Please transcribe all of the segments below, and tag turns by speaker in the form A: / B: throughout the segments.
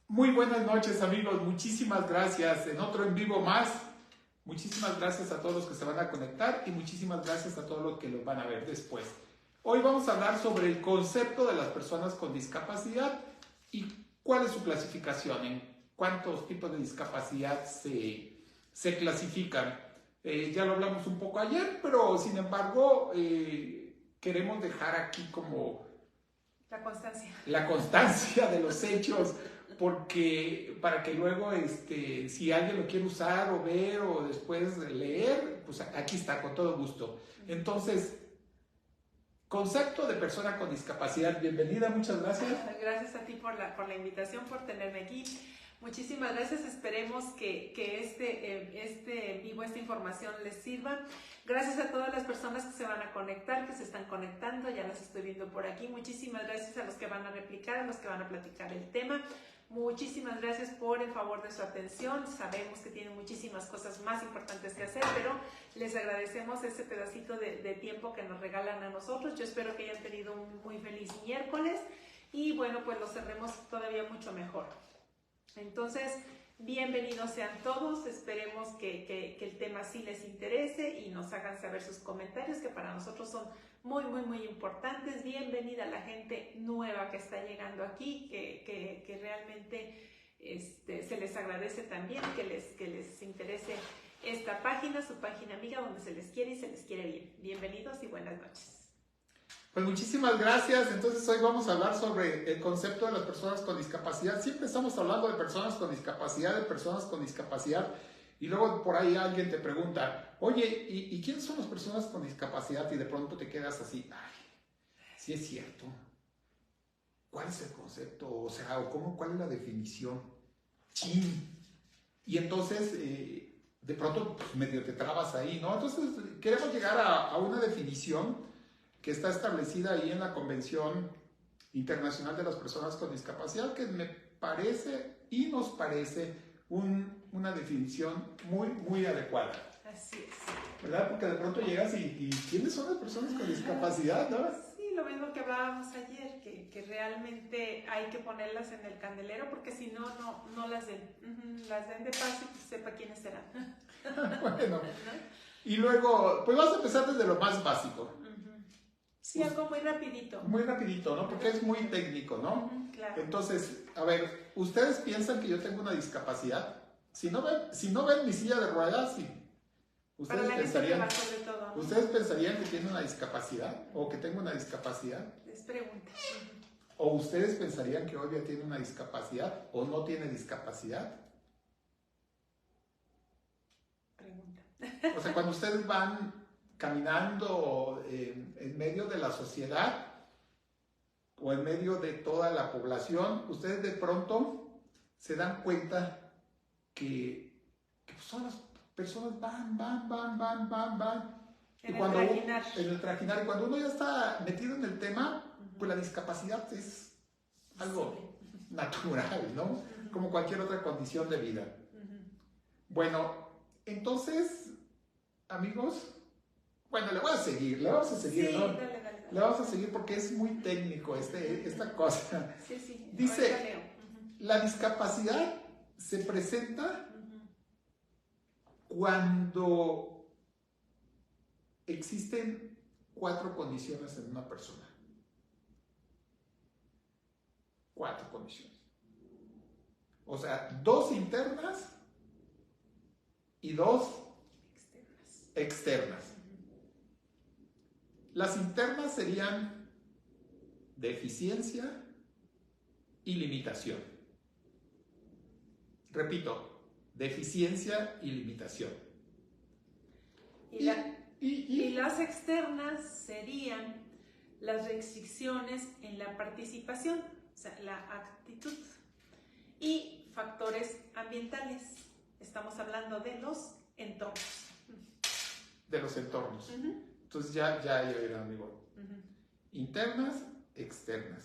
A: Muy buenas noches, amigos, muchísimas gracias en otro en vivo más. Muchísimas gracias a todos los que se van a conectar y muchísimas gracias a todos los que los van a ver después. Hoy vamos a hablar sobre el concepto de las personas con discapacidad y cuál es su clasificación, en cuántos tipos de discapacidad se clasifican. Ya lo hablamos un poco ayer, pero sin embargo queremos dejar aquí como la constancia de los hechos, porque para que luego si alguien lo quiere usar o ver o después leer, pues aquí está, con todo gusto. Entonces, concepto de persona con discapacidad, bienvenida, muchas gracias.
B: Gracias a ti por la invitación, por tenerme aquí. Muchísimas gracias, esperemos que este vivo, esta información les sirva. Gracias a todas las personas que se van a conectar, que se están conectando, ya las estoy viendo por aquí. Muchísimas gracias a los que van a replicar, a los que van a platicar el tema. Muchísimas gracias por el favor de su atención. Sabemos que tienen muchísimas cosas más importantes que hacer, pero les agradecemos ese pedacito de tiempo que nos regalan a nosotros. Yo espero que hayan tenido un muy feliz miércoles y bueno, pues lo cerremos todavía mucho mejor. Entonces, bienvenidos sean todos, esperemos que el tema sí les interese y nos hagan saber sus comentarios, que para nosotros son muy importantes. Bienvenida a la gente nueva que está llegando aquí, que realmente se les agradece también que les interese esta página, su página amiga, donde se les quiere y se les quiere bien. Bienvenidos y buenas noches.
A: Pues muchísimas gracias. Entonces hoy vamos a hablar sobre el concepto de las personas con discapacidad. Siempre estamos hablando de personas con discapacidad, y luego por ahí alguien te pregunta, oye, ¿y quiénes son las personas con discapacidad? Y de pronto te quedas así, ay, sí es cierto. ¿Cuál es el concepto? O sea, ¿cuál es la definición? Chin. Y entonces, de pronto, pues, medio te trabas ahí, ¿no? Entonces, queremos llegar a una definición que está establecida ahí en la Convención Internacional de las Personas con Discapacidad, que me parece y nos parece una definición muy adecuada.
B: Así es.
A: ¿Verdad? Porque de pronto llegas y ¿quiénes son las personas con discapacidad, no?
B: Sí, lo mismo que hablábamos ayer, que realmente hay que ponerlas en el candelero, porque si no, no las den. Las den de paso y pues sepa quiénes serán.
A: Bueno, y luego, pues vas a empezar desde lo más básico.
B: Sí, algo muy rapidito.
A: Muy rapidito, ¿no? Porque es muy técnico, ¿no?
B: Claro.
A: Entonces, a ver, ¿ustedes piensan que yo tengo una discapacidad? Si no ven mi silla de ruedas, sí. ¿Ustedes pensarían que tiene una discapacidad? ¿O que tengo una discapacidad?
B: Les pregunto.
A: ¿O ustedes pensarían que Olvia tiene una discapacidad o no tiene discapacidad?
B: Pregunta.
A: O sea, cuando ustedes van caminando en medio de la sociedad o en medio de toda la población, ustedes de pronto se dan cuenta que son las personas van. En el trajinar. Y cuando uno ya está metido en el tema, pues la discapacidad es algo natural, ¿no? Como cualquier otra condición de vida. Bueno, entonces, amigos, bueno, le vamos a seguir,
B: sí,
A: ¿no?
B: Dale.
A: Le vamos a seguir porque es muy técnico esta cosa.
B: Sí.
A: Dice, la discapacidad se presenta cuando existen 4 condiciones en una persona. 4 condiciones. O sea, 2 internas y 2 externas. Las internas serían deficiencia y limitación. Repito, deficiencia y limitación.
B: Y las externas serían las restricciones en la participación, o sea, la actitud, y factores ambientales. Estamos hablando de los entornos.
A: De los entornos. Entonces ya era, amigo. Internas, externas.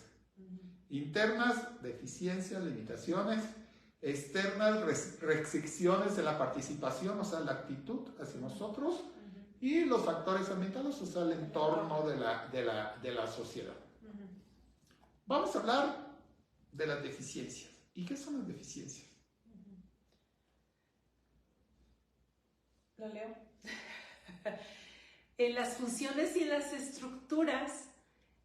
A: Internas, deficiencias, limitaciones. Externas, restricciones de la participación, o sea, la actitud hacia nosotros. Y los factores ambientales, o sea, el entorno de la sociedad. Vamos a hablar de las deficiencias. ¿Y qué son las deficiencias?
B: Lo leo. En las funciones y las estructuras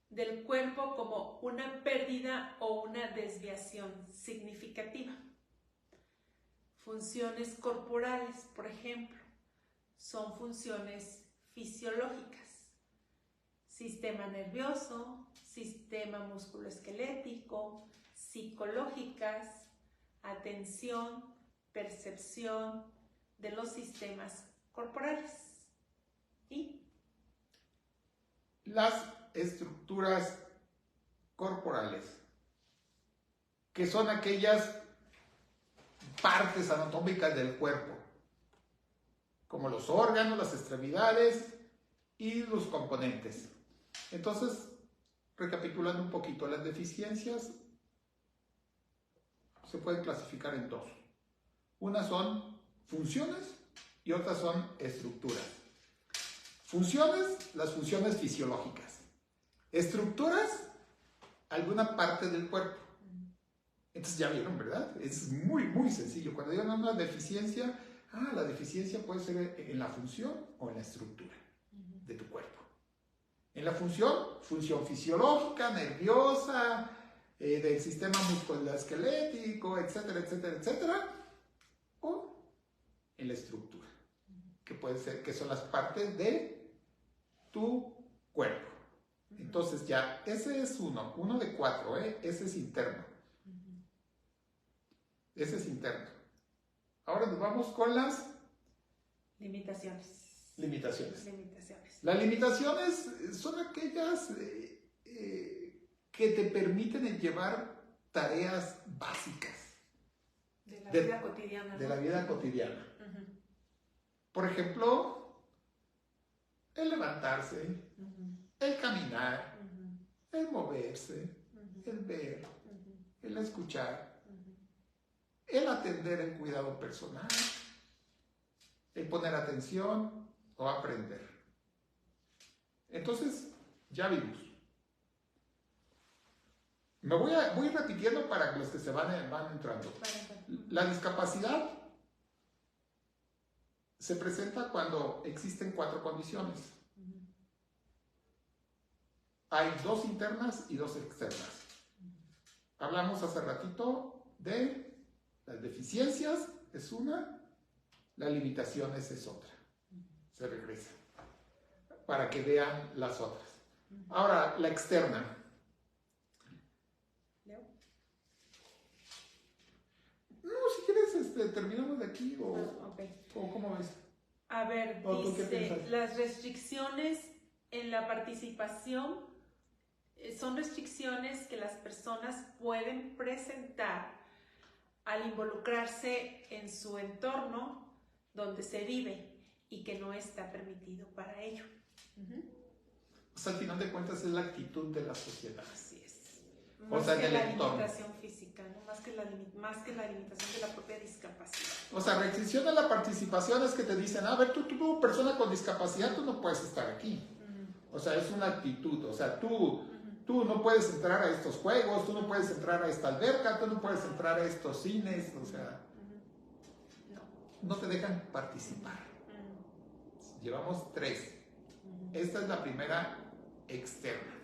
B: del cuerpo como una pérdida o una desviación significativa. Funciones corporales, por ejemplo, son funciones fisiológicas. Sistema nervioso, sistema musculoesquelético, psicológicas, atención, percepción de los sistemas corporales. ¿Y?
A: Las estructuras corporales, que son aquellas partes anatómicas del cuerpo, como los órganos, las extremidades y los componentes. Entonces, recapitulando un poquito, las deficiencias se pueden clasificar en dos. Unas son funciones y otras son estructuras. Funciones, las funciones fisiológicas. Estructuras, alguna parte del cuerpo. Entonces ya vieron, ¿verdad? Es muy, muy sencillo. Cuando digan una deficiencia, la deficiencia puede ser en la función o en la estructura de tu cuerpo. En la función, función fisiológica, nerviosa, del sistema musculoesquelético, etcétera, etcétera, etcétera. O en la estructura, que puede ser, que son las partes de tu cuerpo. Entonces ya, ese es uno de 4, ese es interno. Ese es interno. Ahora nos vamos con las
B: limitaciones.
A: Las limitaciones son aquellas que te permiten llevar tareas básicas
B: de la vida cotidiana. ¿No?
A: De la vida cotidiana. Por ejemplo, el levantarse, el caminar, el moverse, el ver, el escuchar, el atender el cuidado personal, el poner atención o aprender. Entonces, ya vimos. Voy repitiendo para los que se van entrando. La discapacidad se presenta cuando existen 4 condiciones. Hay 2 internas y 2 externas. Hablamos hace ratito de las deficiencias, es una, las limitaciones es otra. Se regresa para que vean las otras. Ahora, la externa. No, si quieres, terminamos de aquí o ¿cómo ves?
B: A ver, dice, las restricciones en la participación son restricciones que las personas pueden presentar al involucrarse en su entorno donde se vive y que no está permitido para ello.
A: O sea, al final de cuentas es la actitud de la sociedad.
B: Así es.
A: O sea,
B: que la limitación física, ¿no? Más que la limitación de la propia discapacidad. O
A: sea, restricción a la participación es que te dicen, a ver, tú persona con discapacidad, tú no puedes estar aquí. O sea, es una actitud. O sea, tú no puedes entrar a estos juegos, tú no puedes entrar a esta alberca, tú no puedes entrar a estos cines, o sea, no te dejan participar. Llevamos 3. Esta es la primera externa.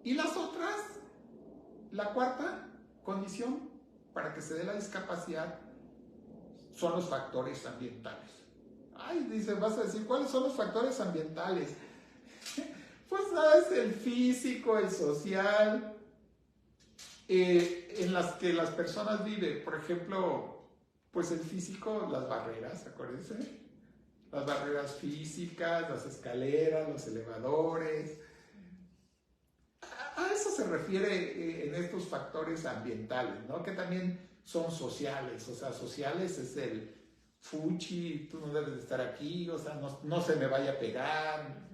A: Y las otras, la cuarta condición para que se dé la discapacidad son los factores ambientales. Dice, vas a decir, ¿cuáles son los factores ambientales? Pues es el físico, el social, en las que las personas viven. Por ejemplo, pues el físico, las barreras, acuérdense. Las barreras físicas, las escaleras, los elevadores. A eso se refiere en estos factores ambientales, ¿no? Que también son sociales. O sea, sociales es el fuchi, tú no debes de estar aquí, o sea, no se me vaya a pegar.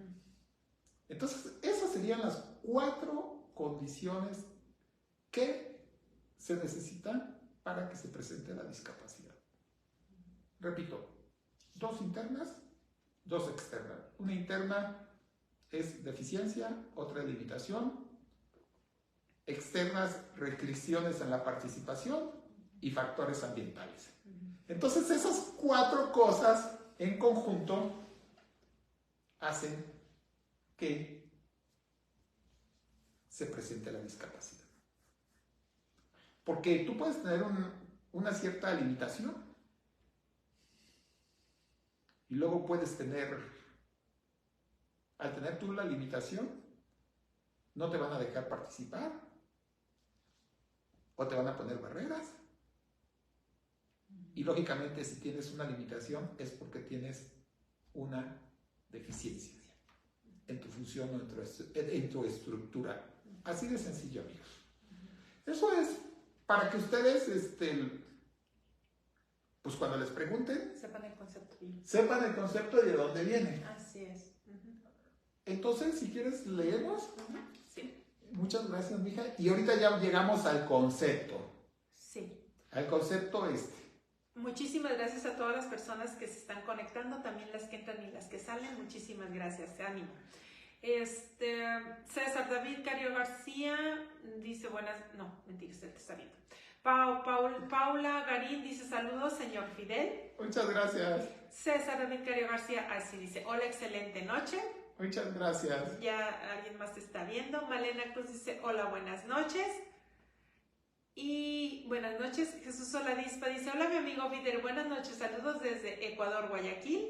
A: Entonces, esas serían las 4 condiciones que se necesitan para que se presente la discapacidad. Repito, 2 internas, 2 externas. Una interna es deficiencia, otra es limitación. externas, restricciones en la participación y factores ambientales. Entonces esas 4 cosas en conjunto hacen que se presente la discapacidad. Porque tú puedes tener una cierta limitación y luego puedes tener, al tener tú la limitación, no te van a dejar participar o te van a poner barreras. Y lógicamente si tienes una limitación es porque tienes una deficiencia en tu función o en tu estructura. Así de sencillo, amigos. Eso es para que ustedes, pues cuando les pregunten,
B: sepan el concepto.
A: Sepan el concepto y de dónde viene.
B: Así es.
A: Entonces, si quieres, leemos.
B: Sí.
A: Muchas gracias, mija. Y ahorita ya llegamos al concepto.
B: Sí.
A: Al concepto
B: Muchísimas gracias a todas las personas que se están conectando, también las que entran y las que salen. Muchísimas gracias, ánimo. César David Cario García dice mentiras, él te está viendo. Paula Garín dice saludos, señor Fidel.
A: Muchas gracias.
B: César David Cario García así dice, hola, excelente noche.
A: Muchas gracias.
B: Ya alguien más te está viendo. Malena Cruz dice, hola, buenas noches. Y buenas noches, Jesús Oladispa dice, hola mi amigo Fidel, buenas noches, saludos desde Ecuador, Guayaquil.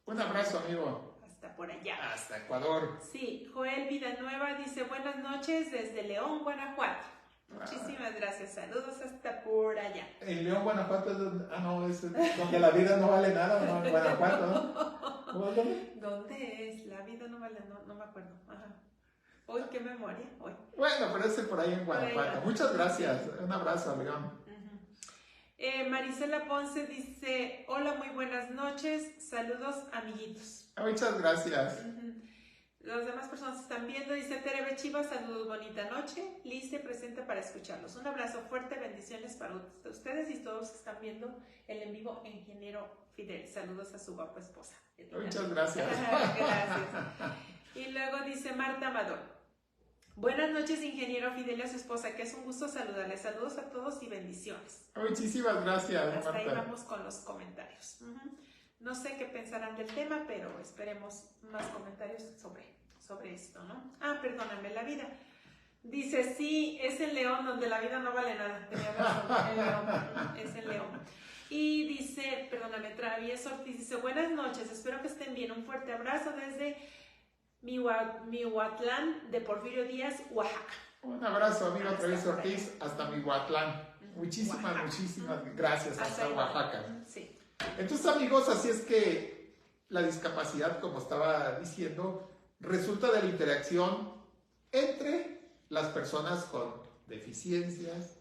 A: Un abrazo, amigo.
B: Hasta por allá.
A: Hasta Ecuador.
B: Sí, Joel Villanueva dice, buenas noches desde León, Guanajuato. Muchísimas gracias, saludos hasta por allá.
A: En León, Guanajuato es donde la vida no vale nada, ¿no? En Guanajuato, ¿no? ¿Dónde?
B: ¿Dónde es? La vida no vale, no me acuerdo. Ajá. Uy, qué memoria. Uy.
A: Bueno, pero ese por ahí en Guanajuato. Muchas gracias. Un abrazo, León.
B: Marisela Ponce dice, hola, muy buenas noches, saludos amiguitos.
A: Muchas gracias.
B: Las demás personas están viendo, dice Terebe Chivas, saludos, bonita noche, Lice presente para escucharlos. Un abrazo fuerte, bendiciones para ustedes y todos los que están viendo el en vivo, ingeniero Fidel. Saludos a su guapa esposa.
A: Muchas gracias.
B: Gracias. Y luego dice Marta Amador, buenas noches, ingeniero Fidel y a su esposa, que es un gusto saludarles. Saludos a todos y bendiciones.
A: Muchísimas gracias,
B: Hasta
A: Marta.
B: ahí vamos con los comentarios. No sé qué pensarán del tema, pero esperemos más comentarios sobre esto, ¿no? Perdóname, la vida. Dice, sí, es en León, donde la vida no vale nada. Tenía razón, en León. Es en León. Y dice, perdóname, Travieso Ortiz dice, buenas noches, espero que estén bien. Un fuerte abrazo desde Mihuatlán de Porfirio Díaz, Oaxaca.
A: Un abrazo, amigo Travieso Ortiz, hasta Mihuatlán. Muchísimas gracias, hasta Oaxaca.
B: Sí.
A: Entonces, amigos, así es que la discapacidad, como estaba diciendo, resulta de la interacción entre las personas con deficiencias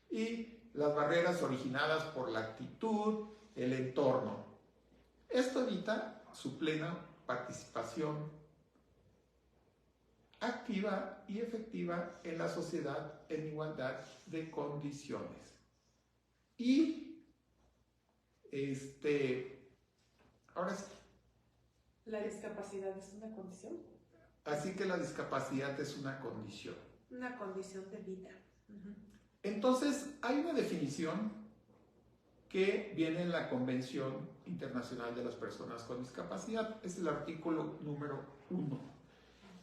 A: y las barreras originadas por la actitud, el entorno. Esto evita su plena participación activa y efectiva en la sociedad en igualdad de condiciones. Y ahora sí.
B: ¿La discapacidad es una condición?
A: Así que la discapacidad es una condición.
B: Una condición de vida.
A: Entonces, hay una definición que viene en la Convención Internacional de las Personas con Discapacidad. Es el artículo número 1.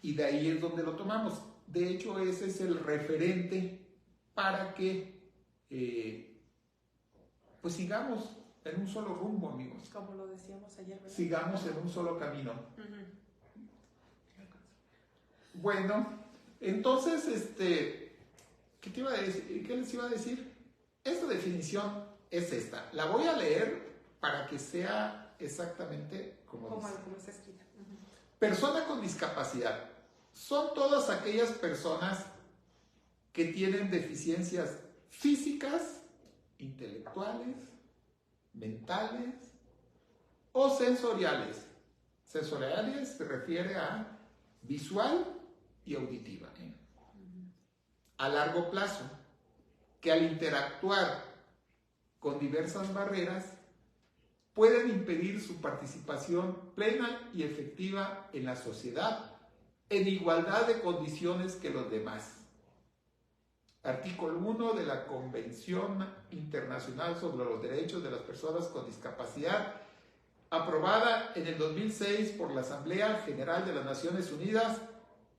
A: Y de ahí es donde lo tomamos. De hecho, ese es el referente para que pues sigamos en un solo rumbo, amigos.
B: Como lo decíamos ayer, ¿verdad?
A: Sigamos en un solo camino. Bueno, entonces, ¿qué te iba a decir? ¿Qué les iba a decir? Esta definición es esta. La voy a leer para que sea exactamente como
B: está escrita.
A: Persona con discapacidad. Son todas aquellas personas que tienen deficiencias físicas, intelectuales, mentales o sensoriales. Sensoriales se refiere a visual y auditiva. A largo plazo, que al interactuar con diversas barreras pueden impedir su participación plena y efectiva en la sociedad en igualdad de condiciones que los demás. Artículo 1 de la Convención Internacional sobre los Derechos de las Personas con Discapacidad, aprobada en el 2006 por la Asamblea General de las Naciones Unidas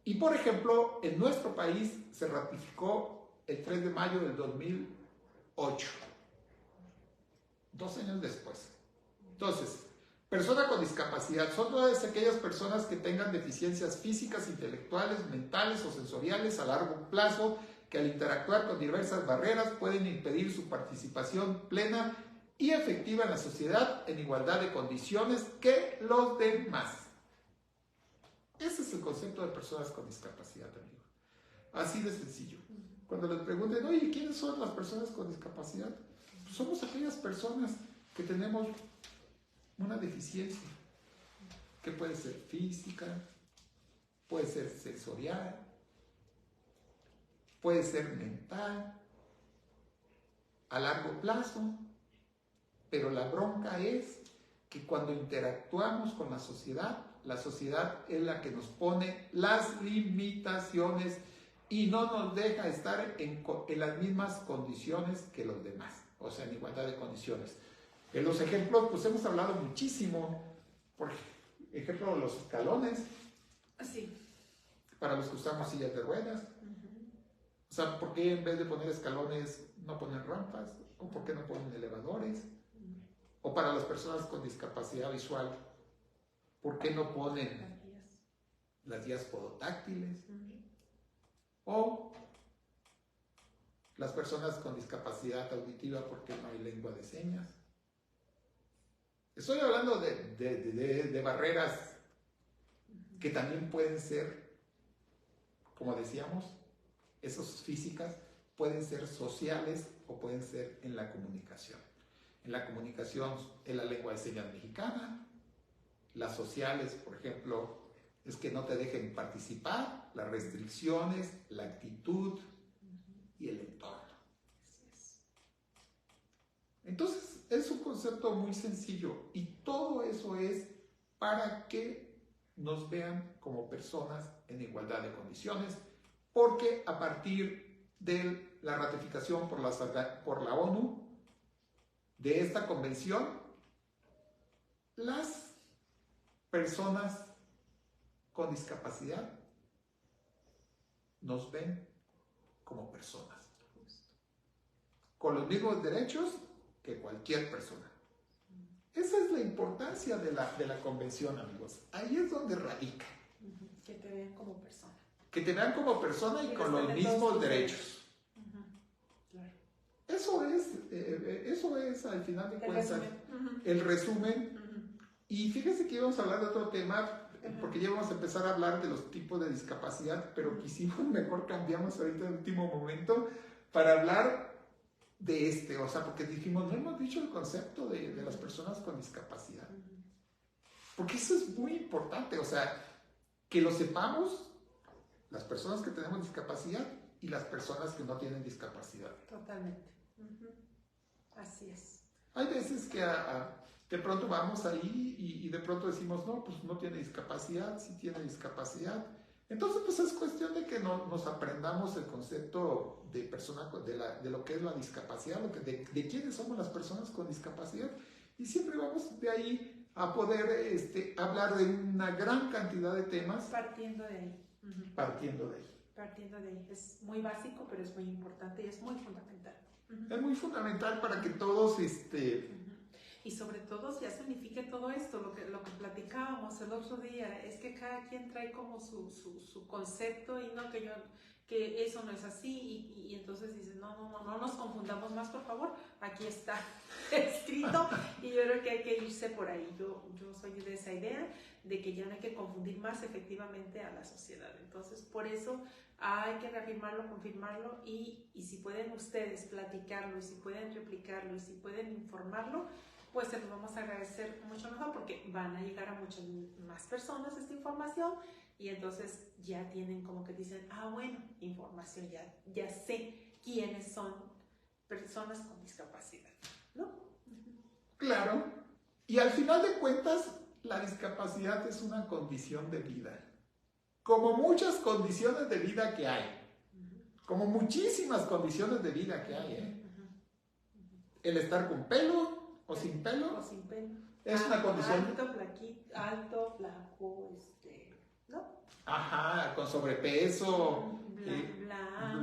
A: y, por ejemplo, en nuestro país se ratificó el 3 de mayo del 2008, 2 años después. Entonces, persona con discapacidad son todas aquellas personas que tengan deficiencias físicas, intelectuales, mentales o sensoriales a largo plazo que al interactuar con diversas barreras pueden impedir su participación plena y efectiva en la sociedad en igualdad de condiciones que los demás. Ese es el concepto de personas con discapacidad, amigo. Así de sencillo. Cuando les pregunten, oye, ¿quiénes son las personas con discapacidad? Pues somos aquellas personas que tenemos una deficiencia, que puede ser física, puede ser sensorial, puede ser mental, a largo plazo, pero la bronca es que cuando interactuamos con la sociedad es la que nos pone las limitaciones y no nos deja estar en las mismas condiciones que los demás, o sea, en igualdad de condiciones. En los ejemplos, pues hemos hablado muchísimo, por ejemplo, los escalones,
B: Sí.
A: para los que usamos sillas de ruedas. O sea, ¿por qué en vez de poner escalones no ponen rampas? ¿O por qué no ponen elevadores? O para las personas con discapacidad visual, ¿por qué no ponen las guías podotáctiles? O las personas con discapacidad auditiva, ¿por qué no hay lengua de señas? Estoy hablando de barreras que también pueden ser, como decíamos, esas físicas, pueden ser sociales o pueden ser en la comunicación. En la comunicación es la lengua de señas mexicana, las sociales, por ejemplo, es que no te dejen participar, las restricciones, la actitud y el entorno. Entonces, es un concepto muy sencillo y todo eso es para que nos vean como personas en igualdad de condiciones, porque a partir de la ratificación por la ONU de esta convención, las personas con discapacidad nos ven como personas, con los mismos derechos que cualquier persona. Esa es la importancia de la convención, amigos. Ahí es donde radica.
B: Que te vean como persona.
A: Que te vean como persona y con los mismos derechos.
B: Claro.
A: Eso es, al final de cuentas, el resumen. Y fíjense que íbamos a hablar de otro tema, porque ya vamos a empezar a hablar de los tipos de discapacidad, pero quisimos, mejor cambiamos ahorita en el último momento para hablar de o sea, porque dijimos, no hemos dicho el concepto de las personas con discapacidad. Porque eso es muy importante, o sea, que lo sepamos las personas que tenemos discapacidad y las personas que no tienen discapacidad.
B: Totalmente. Así es.
A: Hay veces que de pronto vamos ahí y de pronto decimos, no, pues no tiene discapacidad, sí tiene discapacidad. Entonces, pues es cuestión de que nos aprendamos el concepto de persona, de lo que es la discapacidad, de quiénes somos las personas con discapacidad. Y siempre vamos de ahí a poder hablar de una gran cantidad de temas.
B: Partiendo de ahí.
A: Partiendo de ahí.
B: Partiendo de ahí. Es muy básico, pero es muy importante y es muy fundamental.
A: Es muy fundamental para que todos
B: y sobre todo ya se unifique todo esto, lo que platicábamos el otro día, es que cada quien trae como su concepto y no que eso no es así y entonces dices, no nos confundamos más, por favor, aquí está escrito y yo creo que hay que irse por ahí. Yo soy de esa idea de que ya no hay que confundir más efectivamente a la sociedad. Entonces, por eso hay que reafirmarlo, confirmarlo y si pueden ustedes platicarlo y si pueden replicarlo y si pueden informarlo, pues se los vamos a agradecer mucho mejor porque van a llegar a muchas más personas esta información y entonces ya tienen como que dicen, bueno, información, ya sé quiénes son personas con discapacidad, ¿no?
A: Claro, y al final de cuentas la discapacidad es una condición de vida, como muchas condiciones de vida que hay. como muchísimas condiciones de vida que hay, ¿eh? El estar con pelo o sin pelo.
B: O sin pelo.
A: Es una condición.
B: Alto, flaco, ¿no?
A: Ajá, con sobrepeso.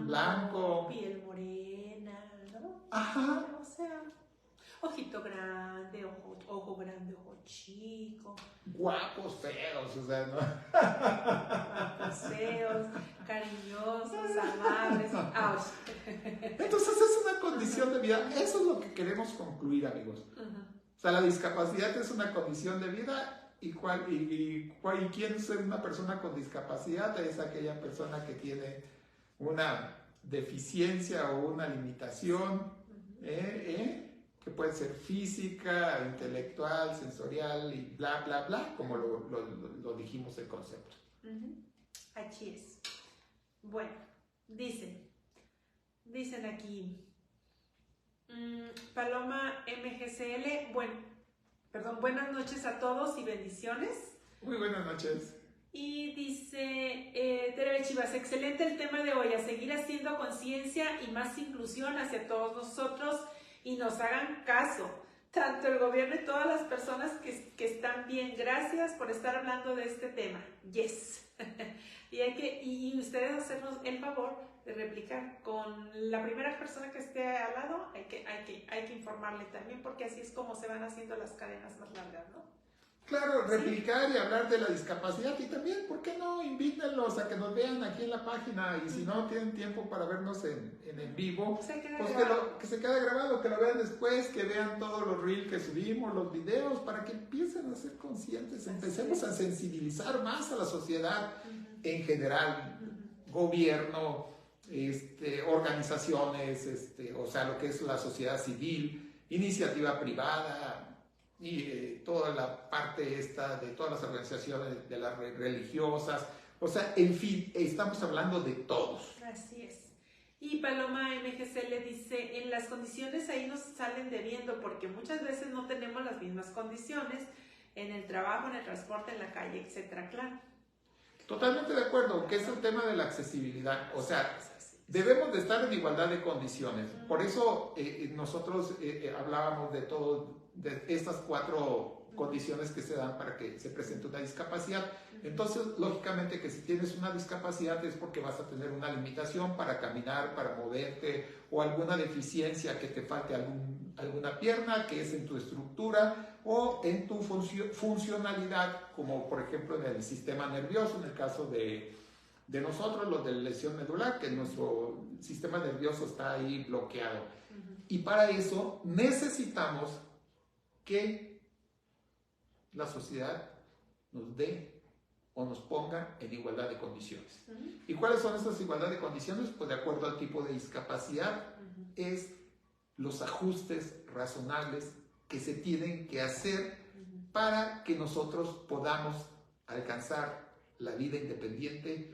A: Blanco.
B: Piel morena, ¿no?
A: Ajá.
B: O sea, ojito grande, ojo grande, ojo chico.
A: Guapos, feos, o sea, ¿no?
B: Guapos, feos, cariñosos, amables.
A: Entonces es una condición de vida. Eso es lo que queremos concluir, amigos. O sea, la discapacidad es una condición de vida y quién es una persona con discapacidad es aquella persona que tiene una deficiencia o una limitación, que puede ser física, intelectual, sensorial y bla, bla, bla, como lo dijimos el concepto.
B: Así es. Bueno, dicen aquí, Paloma MGCL, buenas noches a todos y bendiciones.
A: Muy buenas noches.
B: Y dice Tere Chivas, excelente el tema de hoy, a seguir haciendo conciencia y más inclusión hacia todos nosotros y nos hagan caso, tanto el gobierno y todas las personas que están bien. Gracias por estar hablando de este tema. Yes. y ustedes hacernos el favor de replicar con la primera persona que esté al lado. Hay que informarle también, porque así es como se van haciendo las cadenas más largas, ¿no?
A: Claro, replicar y hablar de la discapacidad, y también, ¿por qué no? Invítenlos a que nos vean aquí en la página, y si no tienen tiempo para vernos en vivo, pues que se quede grabado, que lo vean después, que vean todos los reels que subimos, los videos, para que empiecen a ser conscientes, empecemos a sensibilizar más a la sociedad en general, gobierno, organizaciones, o sea, lo que es la sociedad civil, iniciativa privada, y toda la parte esta de todas las organizaciones de las religiosas, o sea, en fin, estamos hablando de todos.
B: Así es. Y Paloma MGC le dice, en las condiciones ahí nos salen debiendo, porque muchas veces no tenemos las mismas condiciones en el trabajo, en el transporte, en la calle, etcétera, claro.
A: Totalmente de acuerdo, que es el tema de la accesibilidad, o sea, debemos de estar en igualdad de condiciones. Por eso nosotros hablábamos de estas 4 condiciones que se dan para que se presente una discapacidad. Entonces, lógicamente que si tienes una discapacidad es porque vas a tener una limitación para caminar, para moverte, o alguna deficiencia, que te falte alguna pierna, que es en tu estructura o en tu funcionalidad, como por ejemplo en el sistema nervioso, en el caso de nosotros, los de lesión medular, que nuestro sistema nervioso está ahí bloqueado. Y para eso necesitamos que la sociedad nos dé o nos ponga en igualdad de condiciones. ¿Y cuáles son estas igualdad de condiciones? Pues de acuerdo al tipo de discapacidad, es los ajustes razonables que se tienen que hacer para que nosotros podamos alcanzar la vida independiente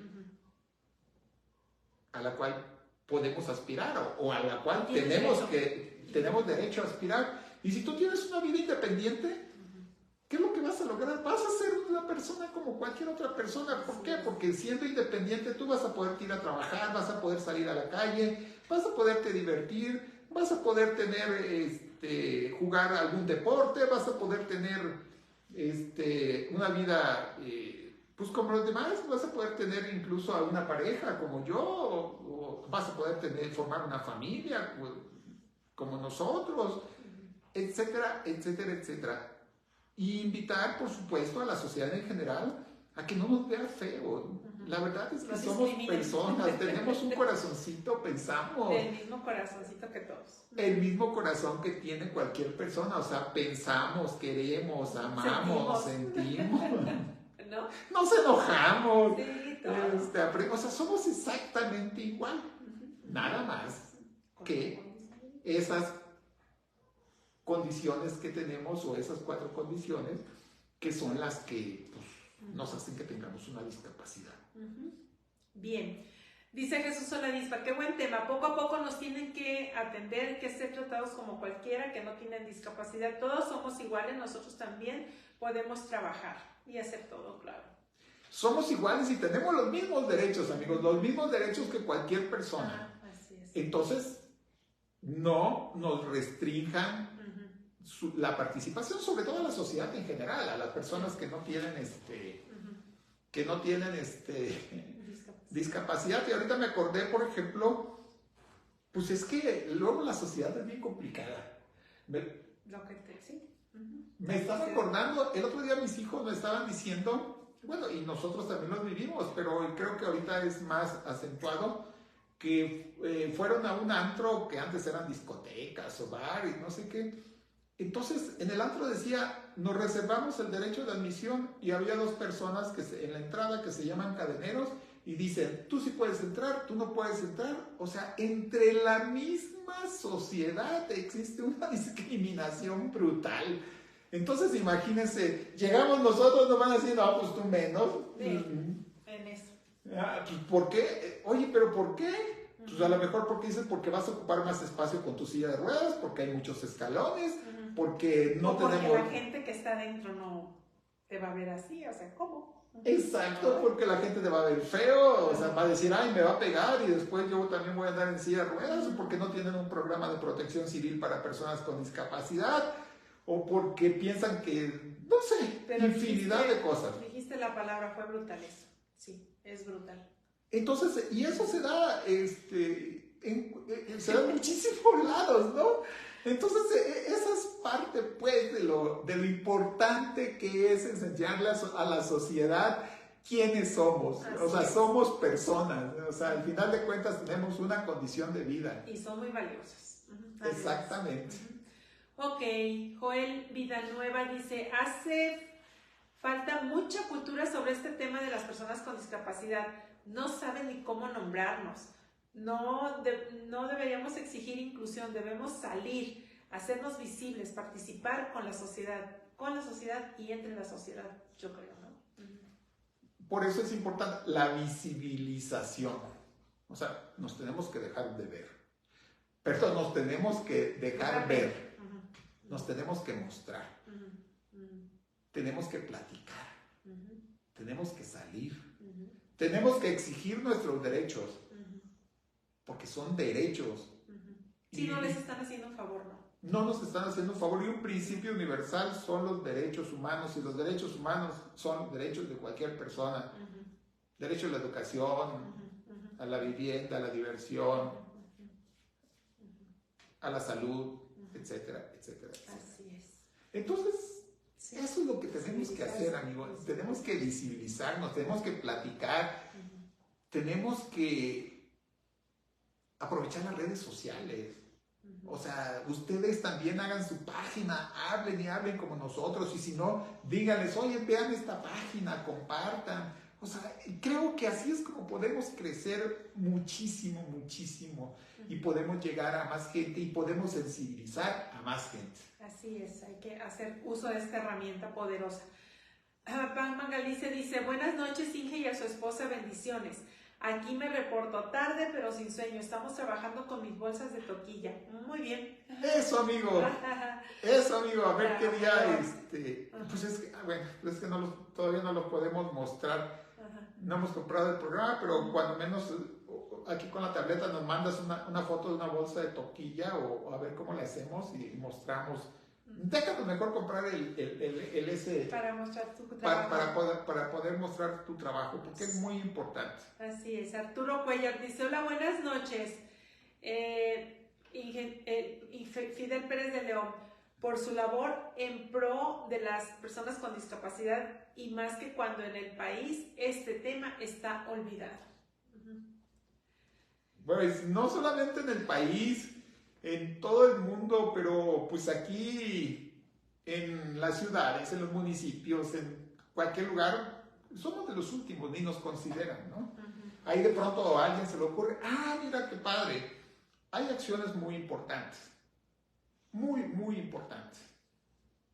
A: a la cual podemos aspirar o a la cual tenemos derecho a aspirar. Y si tú tienes una vida independiente, ¿qué es lo que vas a lograr? Vas a ser una persona como cualquier otra persona. ¿Por qué? Porque siendo independiente tú vas a poder ir a trabajar, vas a poder salir a la calle, vas a poderte divertir, vas a poder tener, jugar algún deporte, vas a poder tener una vida pues como los demás, vas a poder tener incluso a una pareja como yo, o vas a poder formar una familia como nosotros, etcétera, etcétera, etcétera. Y invitar, por supuesto, a la sociedad en general a que no nos vea feo. La verdad es que somos personas, tenemos un corazoncito, pensamos.
B: El mismo corazoncito que todos.
A: El mismo corazón que tiene cualquier persona, o sea, pensamos, queremos, amamos, sentimos.
B: ¿No?
A: Nos enojamos.
B: Sí,
A: o sea, somos exactamente igual. Nada más que esas condiciones que tenemos, o esas 4 condiciones, que son las que pues, nos hacen que tengamos una discapacidad.
B: Bien. Dice Jesús Oladispa, qué buen tema. Poco a poco nos tienen que atender, que ser tratados como cualquiera que no tienen discapacidad. Todos somos iguales, nosotros también podemos trabajar y hacer todo, claro.
A: Somos iguales y tenemos los mismos derechos, amigos, los mismos derechos que cualquier persona.
B: Así es.
A: Entonces, no nos restrinjan la participación, sobre todo a la sociedad en general, a las personas que no tienen discapacidad. Y ahorita me acordé, por ejemplo, pues es que luego la sociedad es bien complicada. Me estaba acordando, el otro día mis hijos me estaban diciendo, bueno, y nosotros también los vivimos, pero creo que ahorita es más acentuado, que fueron a un antro que antes eran discotecas o bar y no sé qué. Entonces, en el antro decía, nos reservamos el derecho de admisión, y había dos personas en la entrada que se llaman cadeneros y dicen, tú sí puedes entrar, tú no puedes entrar. O sea, entre la misma sociedad existe una discriminación brutal. Entonces, imagínense, llegamos nosotros, nos van a decir, no, pues tú menos.
B: Sí, en eso.
A: ¿Por qué? Oye, ¿pero por qué? Pues a lo mejor porque vas a ocupar más espacio con tu silla de ruedas, porque hay muchos escalones, porque no
B: porque
A: tenemos...
B: la gente que está adentro no te va a ver así, o sea, ¿cómo?
A: Exacto, porque la gente te va a ver feo, o sea, va a decir, ay, me va a pegar, y después yo también voy a andar en silla de ruedas, o porque no tienen un programa de protección civil para personas con discapacidad, o porque piensan que, no sé, pero infinidad de cosas.
B: Dijiste la palabra, fue brutal eso, sí, es brutal.
A: Entonces, y eso se da, se da en muchísimos lados, ¿no? Entonces, esa es parte, pues, de lo importante que es enseñarle a la sociedad quiénes somos.
B: Así
A: o sea,
B: es.
A: Somos personas. O sea, al final de cuentas tenemos una condición de vida.
B: Y son muy valiosos.
A: Exactamente.
B: Ok, Joel Villanueva dice, hace falta mucha cultura sobre este tema de las personas con discapacidad. No saben ni cómo nombrarnos. No deberíamos exigir inclusión, debemos salir, hacernos visibles, participar con la sociedad y entre la sociedad, yo creo, ¿no?
A: Por eso es importante la visibilización. O sea, nos tenemos que dejar de ver. Perdón, nos tenemos que dejar ver. Nos tenemos que mostrar. Tenemos que platicar. Tenemos que salir. Tenemos que exigir nuestros derechos. Porque son derechos.
B: Si no les están haciendo un favor, ¿no?
A: No nos están haciendo un favor, y un principio universal son los derechos humanos, y los derechos humanos son derechos de cualquier persona. Derecho a la educación, a la vivienda, a la diversión, a la salud, etcétera, etcétera, etcétera.
B: Así es.
A: Entonces, eso es lo que tenemos que hacer, amigos. Tenemos que visibilizarnos, tenemos que platicar, tenemos que aprovechar las redes sociales. O sea, ustedes también hagan su página, hablen y hablen como nosotros, y si no, díganles, oye, vean esta página, compartan. O sea, creo que así es como podemos crecer muchísimo, muchísimo, y podemos llegar a más gente y podemos sensibilizar a más gente.
B: Así es, hay que hacer uso de esta herramienta poderosa. Pan Mangalice dice, buenas noches, Inge, y a su esposa, bendiciones. Aquí me reporto tarde, pero sin sueño. Estamos trabajando con mis bolsas de toquilla. Muy bien.
A: Eso, amigo. Eso, amigo. A ver qué día, pues es que, bueno, es que todavía no lo podemos mostrar. No hemos comprado el programa, pero cuando menos aquí con la tableta nos mandas una foto de una bolsa de toquilla, o a ver cómo la hacemos y mostramos. Déjanos mejor comprar el ese
B: para mostrar tu trabajo.
A: Para poder mostrar tu trabajo, porque es muy importante.
B: Así es. Arturo Cuellar dice, hola, buenas noches. Fidel Pérez de León, por su labor en pro de las personas con discapacidad, y más que cuando en el país este tema está olvidado.
A: Pues no solamente en el país, en todo el mundo, pero pues aquí en las ciudades, en los municipios, en cualquier lugar, somos de los últimos, ni nos consideran, ¿no? Ahí de pronto a alguien se le ocurre, mira qué padre. Hay acciones muy importantes, muy, muy importantes,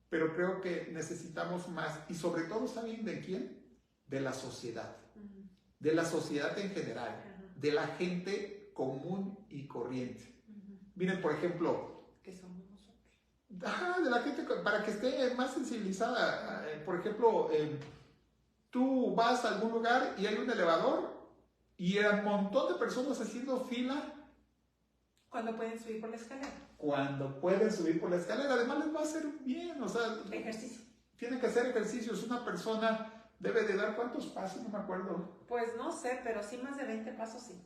A: pero creo que necesitamos más, y sobre todo, ¿saben de quién? De la sociedad, de la sociedad en general, de la gente común y corriente. Miren, por ejemplo,
B: que somos nosotros.
A: De la gente, para que esté más sensibilizada. Por ejemplo, tú vas a algún lugar y hay un elevador y hay un montón de personas haciendo fila.
B: Cuando pueden subir por la escalera.
A: Cuando pueden subir por la escalera, además les va a hacer bien, o sea,
B: Ejercicio.
A: tienen que hacer ejercicios. Una persona debe de dar ¿cuántos pasos? No me acuerdo.
B: Pues no sé, pero sí más de 20 pasos sí.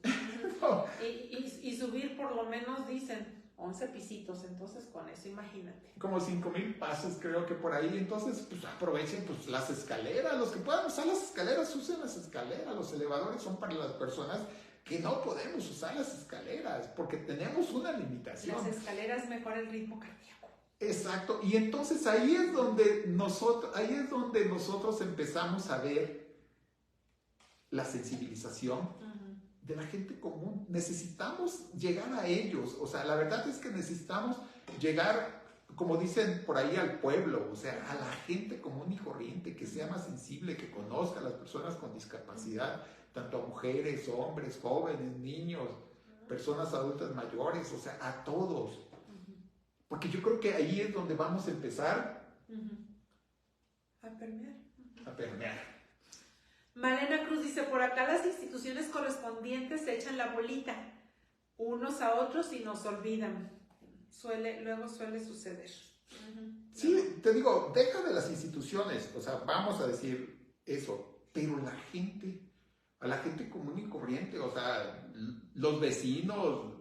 A: No.
B: Y subir por lo menos, dicen, 11 pisitos, entonces con eso imagínate.
A: Como 5,000 pasos creo que por ahí, entonces pues aprovechen pues las escaleras, los que puedan usar las escaleras, usen las escaleras, los elevadores son para las personas que no podemos usar las escaleras, porque tenemos una limitación.
B: Las escaleras mejora el ritmo cardíaco.
A: Exacto, y entonces ahí es donde nosotros empezamos a ver la sensibilización de la gente común. Necesitamos llegar a ellos, o sea, la verdad es que necesitamos llegar, como dicen por ahí, al pueblo, o sea, a la gente común y corriente, que sea más sensible, que conozca a las personas con discapacidad, tanto a mujeres, hombres, jóvenes, niños, personas adultas mayores, o sea, a todos. Porque yo creo que ahí es donde vamos a empezar
B: a permear.
A: A permear.
B: Malena Cruz dice, por acá las instituciones correspondientes se echan la bolita unos a otros y nos olvidan. Luego suele suceder.
A: Sí, te digo, deja de las instituciones, o sea, vamos a decir eso, pero a la gente común y corriente, o sea, los vecinos,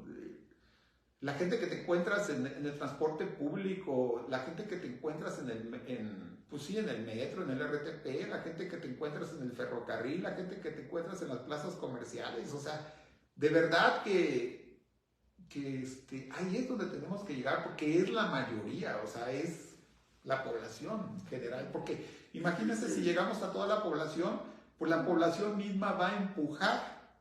A: la gente que te encuentras en el transporte público, la gente que te encuentras en el metro, en el RTP, la gente que te encuentras en el ferrocarril, la gente que te encuentras en las plazas comerciales, o sea, de verdad que ahí es donde tenemos que llegar, porque es la mayoría, o sea, es la población en general, porque imagínense si llegamos a toda la población, pues la población misma va a empujar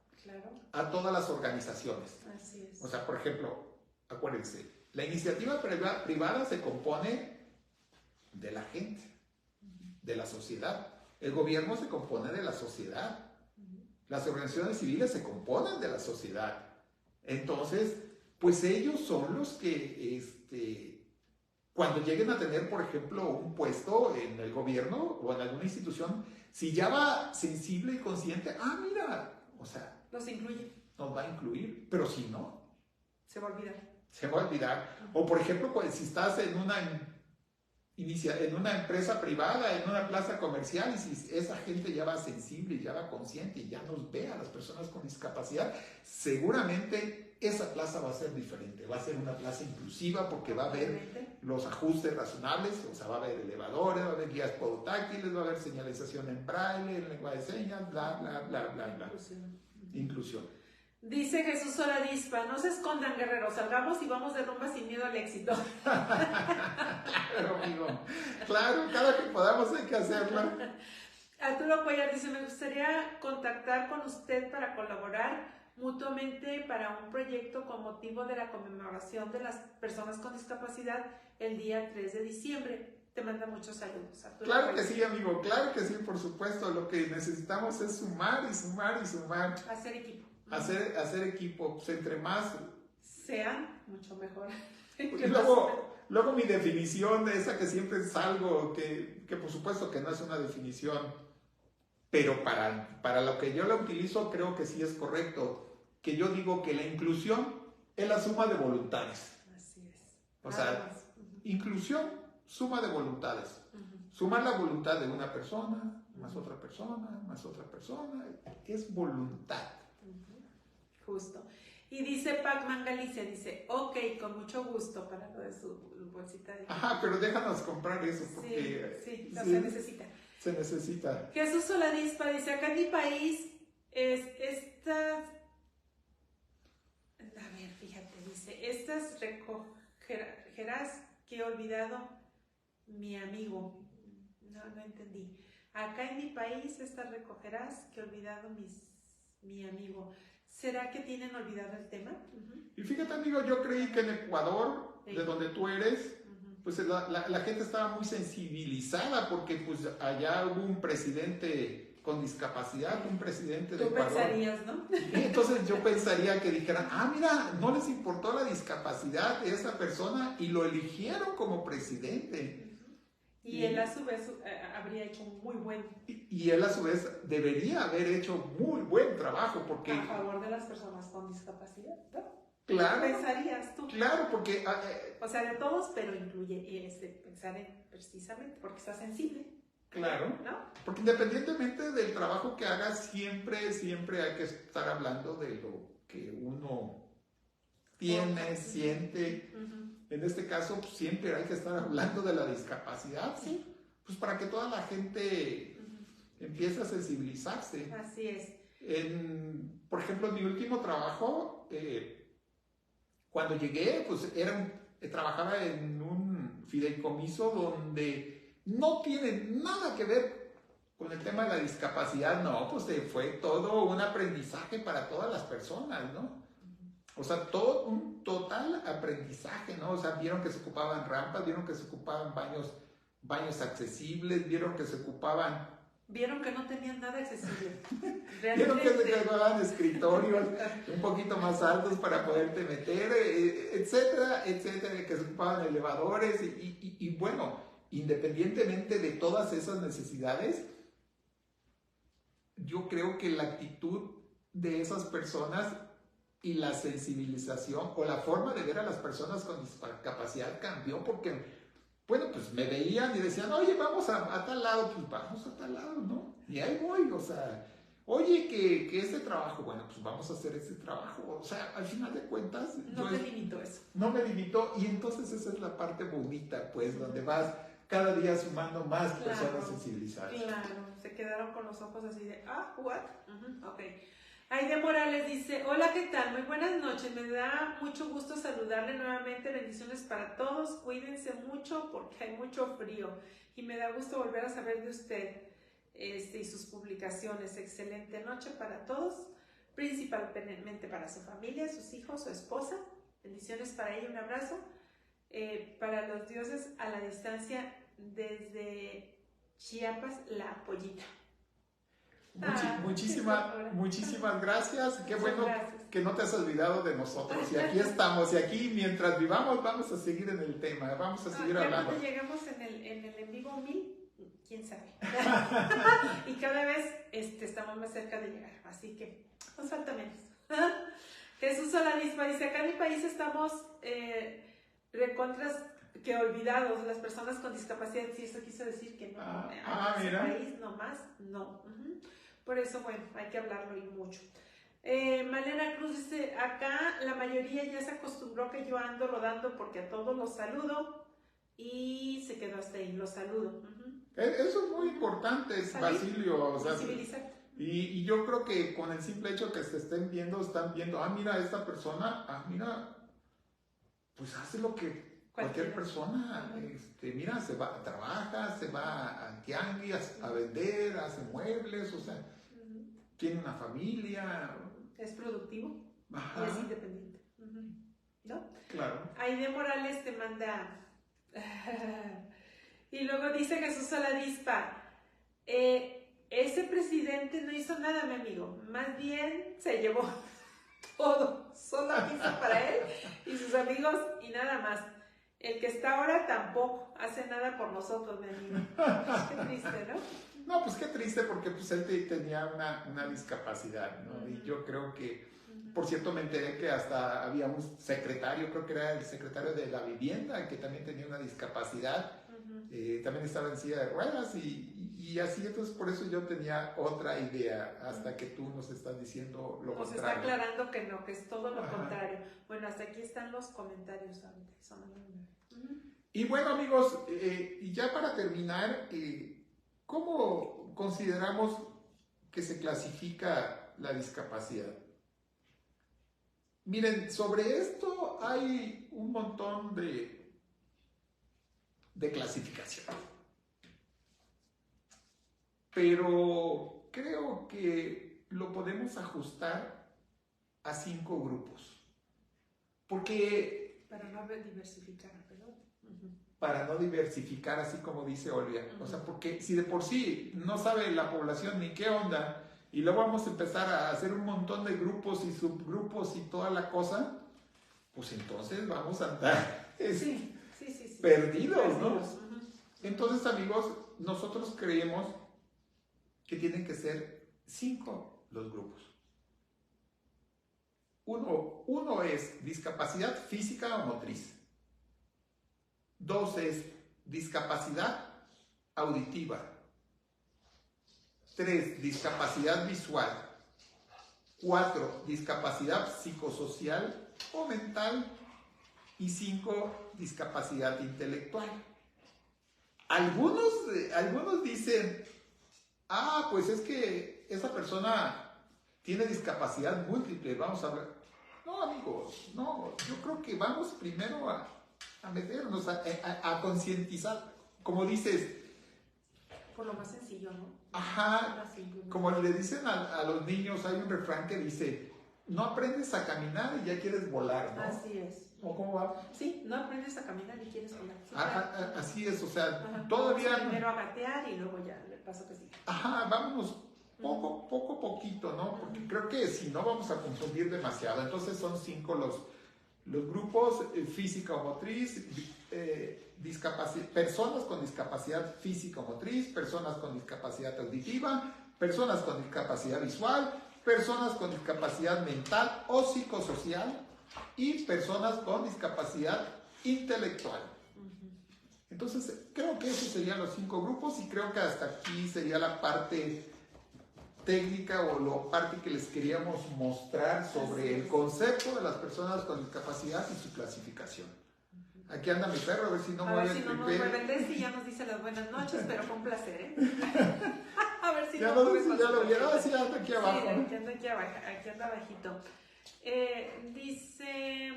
A: a todas las organizaciones.
B: Así es.
A: O sea, por ejemplo, acuérdense, la iniciativa privada se compone de la gente, de la sociedad. El gobierno se compone de la sociedad. Las organizaciones civiles se componen de la sociedad. Entonces, pues ellos son los que, cuando lleguen a tener, por ejemplo, un puesto en el gobierno o en alguna institución, si ya va sensible y consciente, mira, o sea,
B: nos incluye.
A: Nos va a incluir, pero si no,
B: se va a olvidar.
A: Se va a olvidar. O por ejemplo, pues, si estás en una empresa privada, en una plaza comercial, y si esa gente ya va sensible y ya va consciente y ya nos ve a las personas con discapacidad, seguramente esa plaza va a ser diferente, va a ser una plaza inclusiva porque va a haber los ajustes razonables, o sea, va a haber elevadores, va a haber guías podotáctiles, va a haber señalización en braille, en lengua de señas, bla, bla, bla, bla, bla. Inclusión.
B: Dice Jesús Oradispa, no se escondan, guerreros, salgamos y vamos de rumba sin miedo al éxito.
A: Claro, amigo. Claro, cada que podamos hay que hacerlo.
B: Arturo Cuellar dice, me gustaría contactar con usted para colaborar mutuamente para un proyecto con motivo de la conmemoración de las personas con discapacidad el día 3 de diciembre. Te manda muchos saludos, Arturo.
A: Claro que sí, amigo, claro que sí, por supuesto. Lo que necesitamos es sumar y sumar y sumar.
B: Hacer equipo.
A: Hacer equipo, pues entre más
B: sean, mucho mejor.
A: Luego mi definición de esa que siempre salgo, que por supuesto que no es una definición, pero para lo que yo la utilizo creo que sí es correcto, que yo digo que la inclusión es la suma de voluntades.
B: Así es.
A: O sea, inclusión, suma de voluntades. Sumar la voluntad de una persona, más otra persona, más otra persona, es voluntad.
B: Justo. Y dice Pac-Man Galicia, dice, ok, con mucho gusto para lo de su bolsita de...
A: Ajá, pero déjanos comprar eso porque...
B: Sí, se necesita.
A: Se necesita.
B: Jesús Soladispa dice, acá en mi país estas... A ver, fíjate, dice, estas recogerás que he olvidado mi amigo. No entendí. Acá en mi país estas recogerás que he olvidado mi amigo. ¿Será que tienen olvidado el tema?
A: Y fíjate, amigo, yo creí que en Ecuador, de donde tú eres, pues la gente estaba muy sensibilizada porque pues allá hubo un presidente con discapacidad, un presidente de Ecuador.
B: Tú pensarías, ¿no?
A: Y entonces yo pensaría que dijeran, mira, no les importó la discapacidad de esa persona y lo eligieron como presidente.
B: Y él a su vez habría hecho un muy buen...
A: Y él a su vez debería haber hecho muy buen trabajo porque...
B: A favor de las personas con discapacidad, ¿no?
A: Claro.
B: ¿Pensarías tú?
A: Claro, porque...
B: o sea, de todos, pero incluye pensar en precisamente porque está sensible.
A: Claro,
B: ¿no?
A: Porque independientemente del trabajo que hagas, siempre hay que estar hablando de lo que uno tiene, siente. En este caso, pues, siempre hay que estar hablando de la discapacidad,
B: sí,
A: pues para que toda la gente empiece a sensibilizarse.
B: Así es.
A: Por ejemplo, en mi último trabajo, cuando llegué, pues trabajaba en un fideicomiso donde no tiene nada que ver con el tema de la discapacidad, no, pues fue todo un aprendizaje para todas las personas, ¿no? O sea, todo un total aprendizaje, ¿no? O sea, vieron que se ocupaban rampas, vieron que se ocupaban baños accesibles, vieron que se ocupaban...
B: Vieron que no tenían nada accesible.
A: Vieron que se ocupaban escritorios un poquito más altos para poderte meter, etcétera, etcétera, que se ocupaban elevadores y bueno, independientemente de todas esas necesidades, yo creo que la actitud de esas personas y la sensibilización o la forma de ver a las personas con discapacidad cambió porque, bueno, pues me veían y decían, oye, vamos a tal lado, pues vamos a tal lado, ¿no? Y ahí voy, o sea, oye, que este trabajo, bueno, pues vamos a hacer ese trabajo, o sea, al final de cuentas...
B: No te limitó eso.
A: No me limitó y entonces esa es la parte bonita, pues, donde vas cada día sumando más personas sensibilizadas.
B: Claro, se quedaron con los ojos así de, what? Ok. Aide Morales dice, hola, ¿qué tal? Muy buenas noches, me da mucho gusto saludarle nuevamente, bendiciones para todos, cuídense mucho porque hay mucho frío y me da gusto volver a saber de usted y sus publicaciones. Excelente noche para todos, principalmente para su familia, sus hijos, su esposa, bendiciones para ella, un abrazo. Para los dioses a la distancia desde Chiapas, La Pollita.
A: Muchísimas gracias. Qué bueno
B: gracias.
A: Que no te has olvidado de nosotros. Y aquí estamos. Y aquí, mientras vivamos, vamos a seguir en el tema. Vamos a seguir hablando.
B: Cuando llegamos en el en vivo 1000, quién sabe. Y cada vez estamos más cerca de llegar. Así que nos falta menos. Jesús Soladispa dice: acá en mi país estamos recontras que olvidados, las personas con discapacidad. Sí, eso quiso decir que no. En ese país nomás no. Por eso, bueno, hay que hablarlo y mucho. Malena Cruz dice: acá la mayoría ya se acostumbró que yo ando rodando porque a todos los saludo y se quedó hasta ahí, los saludo.
A: Eso es muy importante, Basilio. O sea, y yo creo que con el simple hecho que se están viendo, mira, esta persona, mira, pues hace lo que cualquier persona, mira, se va, trabaja, se va a tianguis a vender, hace muebles, o sea, tiene una familia.
B: Es productivo.
A: Ajá.
B: Y es independiente. ¿No?
A: Claro.
B: Aide Morales te manda... y luego dice Jesús Soladispa, ese presidente no hizo nada, mi amigo, más bien se llevó todo, solo hizo para él y sus amigos y nada más. El que está ahora tampoco hace nada por nosotros, mi amigo. Qué triste, ¿no?
A: No, pues qué triste, porque pues él tenía una discapacidad, ¿no? Y yo creo que, por cierto, me enteré que hasta había un secretario, creo que era el secretario de la vivienda, que también tenía una discapacidad, también estaba en silla de ruedas y así. Entonces por eso yo tenía otra idea, hasta que tú nos estás diciendo lo contrario.
B: Está aclarando que no, que es todo lo contrario. Bueno, hasta aquí están los comentarios ahorita.
A: Y bueno, amigos, y ya para terminar, ¿cómo consideramos que se clasifica la discapacidad? Miren, sobre esto hay un montón de clasificaciones. Pero creo que lo podemos ajustar a 5 grupos. Porque...
B: Para no diversificar, perdón.
A: Para no diversificar, así como dice Olvia. O sea, porque si de por sí no sabe la población ni qué onda, y luego vamos a empezar a hacer un montón de grupos y subgrupos y toda la cosa, pues entonces vamos a andar perdidos, ¿no? Entonces, amigos, nosotros creemos que tienen que ser 5 los grupos. Uno es discapacidad física o motriz. 2 es discapacidad auditiva. 3, discapacidad visual. 4, discapacidad psicosocial o mental. Y 5, discapacidad intelectual. Algunos dicen, pues es que esa persona tiene discapacidad múltiple, vamos a ver. No, amigos, no, yo creo que vamos primero a meternos, a concientizar, como dices.
B: Por lo más sencillo, ¿no?
A: Ajá, como le dicen a los niños, hay un refrán que dice, no aprendes a caminar y ya quieres volar, ¿no?
B: Así es.
A: ¿O cómo va?
B: Sí, no aprendes a caminar y quieres volar. Sí,
A: así es, o sea,
B: ajá,
A: todavía...
B: vamos primero a gatear y luego ya le paso que sí.
A: Ajá, vámonos poquito, ¿no? Porque creo que si no vamos a confundir demasiado. Entonces son 5 los grupos: física o motriz, personas con discapacidad física o motriz, personas con discapacidad auditiva, personas con discapacidad visual, personas con discapacidad mental o psicosocial y personas con discapacidad intelectual. Entonces, creo que esos serían los 5 grupos y creo que hasta aquí sería la parte técnica o la parte que les queríamos mostrar sobre el concepto de las personas con discapacidad y su clasificación. Aquí anda mi perro, a ver si no mueve el tripé.
B: A ver si no nos mueve el des y ya nos dice las buenas noches, pero fue un placer, ¿eh? A ver si
A: ya
B: no
A: sé si ya lo vieron, sí, anda aquí abajo.
B: Sí, aquí anda abajito. Dice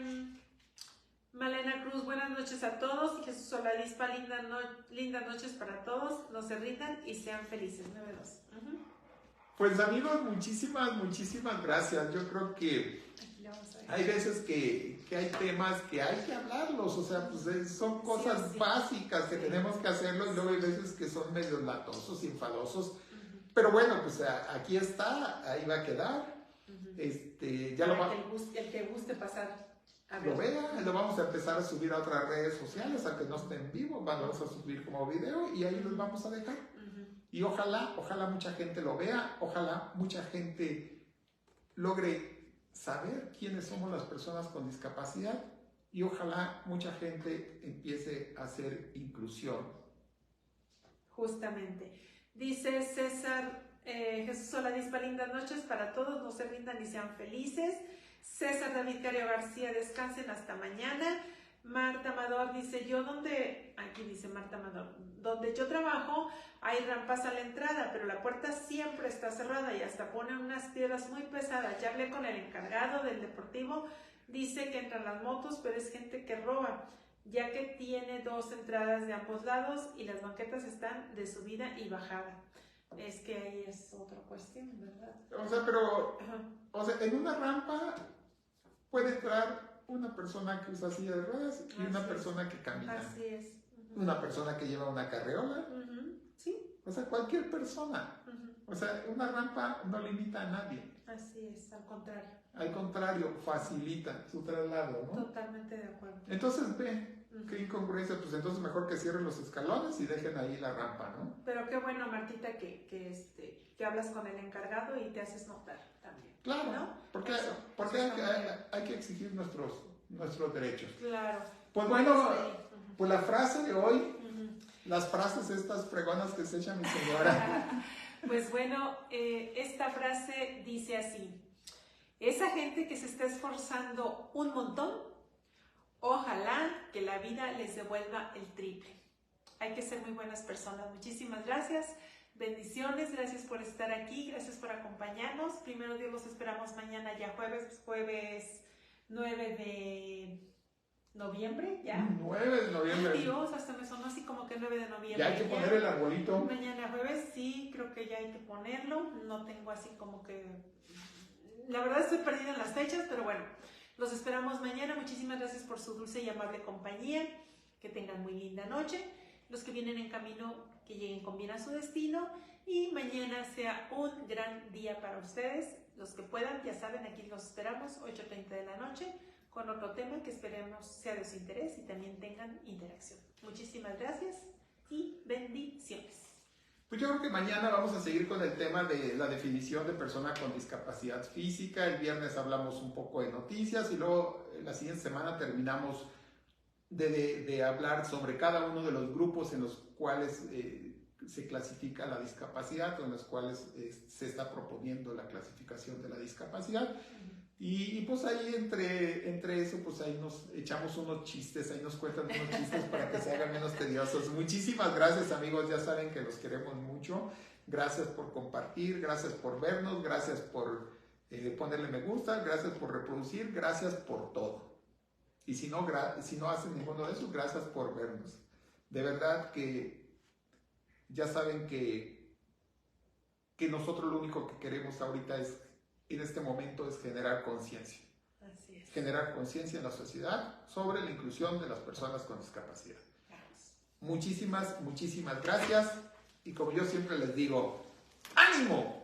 B: Malena Cruz, buenas noches a todos. Y Jesús Soladispa, lindas noches para todos. No se rindan y sean felices. 9-2.
A: Pues amigos, muchísimas gracias. Yo creo que hay veces que hay temas que hay que hablarlos, o sea, pues son cosas básicas que tenemos que hacerlo, y luego hay veces que son medio latosos y enfadosos. Pero bueno, pues aquí está, ahí va a quedar. Ya
B: el que guste pasar a ver.
A: Lo vea, lo vamos a empezar a subir a otras redes sociales, aunque no esté en vivo, vamos a subir como video y ahí los vamos a dejar. Y ojalá mucha gente lo vea, ojalá mucha gente logre saber quiénes somos las personas con discapacidad y ojalá mucha gente empiece a hacer inclusión.
B: Justamente. Dice César Jesús Soladispa, lindas noches para todos, no se rindan y sean felices. César David Cario García, descansen hasta mañana. Marta Amador dice, aquí dice Marta Amador, donde yo trabajo hay rampas a la entrada, pero la puerta siempre está cerrada y hasta ponen unas piedras muy pesadas. Ya hablé con el encargado del deportivo, dice que entran las motos, pero es gente que roba, ya que tiene 2 entradas de ambos lados y las banquetas están de subida y bajada. Es que ahí es otra cuestión, ¿verdad?
A: O sea, en una rampa puede entrar una persona que usa silla de ruedas y una persona que camina.
B: Así es.
A: Una persona que lleva una carreola.
B: Sí.
A: O sea, cualquier persona. O sea, una rampa no limita a nadie.
B: Así es, al contrario.
A: Al contrario, facilita su traslado, ¿no?
B: Totalmente de acuerdo.
A: Entonces, ve, qué incongruencia, pues entonces mejor que cierren los escalones y dejen ahí la rampa, ¿no?
B: Pero qué bueno, Martita, que hablas con el encargado y te haces notar también.
A: Claro,
B: ¿no?
A: porque hay que exigir nuestros derechos.
B: Claro.
A: Pues bueno, pues la frase de hoy, las frases estas fregonas que se echa mi señora.
B: Pues bueno, esta frase dice así: esa gente que se está esforzando un montón, ojalá que la vida les devuelva el triple. Hay que ser muy buenas personas. Muchísimas gracias. Bendiciones, gracias por estar aquí, gracias por acompañarnos. Primero Dios, los esperamos mañana ya jueves 9 de noviembre, ¿ya?
A: 9 de noviembre.
B: Ay, Dios, hasta me sonó así como que 9 de noviembre.
A: Ya hay que poner el arbolito.
B: Mañana jueves, sí, creo que ya hay que ponerlo. No tengo así como que... La verdad estoy perdida en las fechas, pero bueno, los esperamos mañana. Muchísimas gracias por su dulce y amable compañía. Que tengan muy linda noche. Los que vienen en camino, que lleguen con bien a su destino y mañana sea un gran día para ustedes. Los que puedan, ya saben, aquí los esperamos 8:30 de la noche con otro tema que esperemos sea de su interés y también tengan interacción. Muchísimas gracias y bendiciones.
A: Pues yo creo que mañana vamos a seguir con el tema de la definición de persona con discapacidad física. El viernes hablamos un poco de noticias y luego la siguiente semana terminamos de hablar sobre cada uno de los grupos en los cuales se clasifica la discapacidad o en los cuales se está proponiendo la clasificación de la discapacidad. Y pues ahí entre eso, pues ahí nos echamos unos chistes, ahí nos cuentan unos chistes para que se hagan menos tediosos. Muchísimas gracias, amigos, ya saben que los queremos mucho. Gracias por compartir, gracias por vernos, gracias por ponerle me gusta, gracias por reproducir, gracias por todo. Y si no hacen ninguno de esos, gracias por vernos. De verdad que ya saben que nosotros lo único que queremos ahorita en este momento es generar conciencia.
B: Así es.
A: Generar conciencia en la sociedad sobre la inclusión de las personas con discapacidad.
B: Vamos.
A: Muchísimas gracias. Y como yo siempre les digo, ¡ánimo!